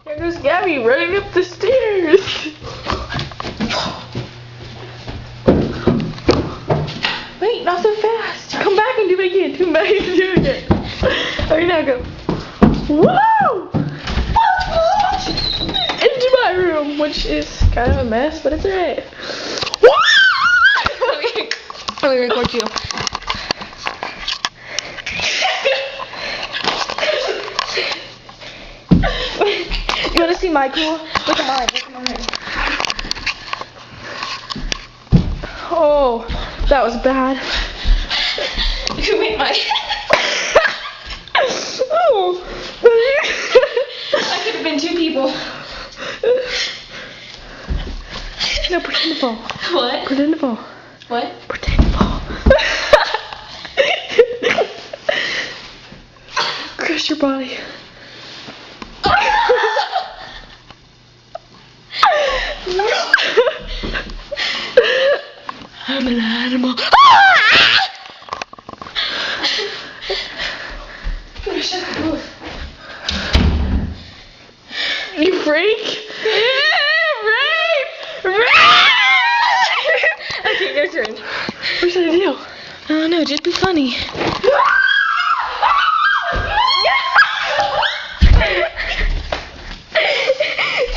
Here goes Gabby running up the stairs. Wait, not so fast. Come back and do it again. Come back and do it again. Okay, now go. Woo! Into my room, which is kind of a mess, but it's alright. Let me record you. You want to see my cool? Look at mine. Look at mine. Oh, that was bad. You made my. Oh. I could have been two people. No, pretend to fall. What? Pretend to fall. What? Pretend to fall. Crush your body. I'm an animal. You freak! Rape! Okay, your turn. What should I do? I don't know, just be funny.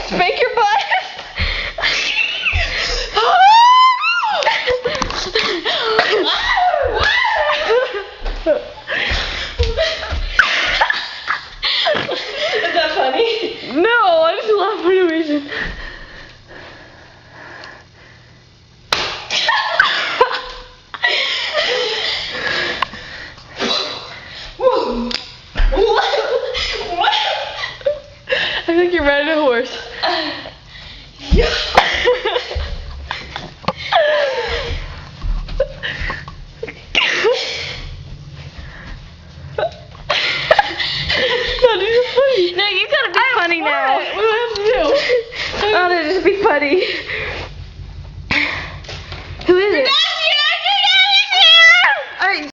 Spank your butt. Is that funny? No, I just laugh for no reason. What? I think you're riding a horse. Yeah. No, this is funny. No, you gotta be funny now. What do I have to do? Oh, no, just be funny. Who is it?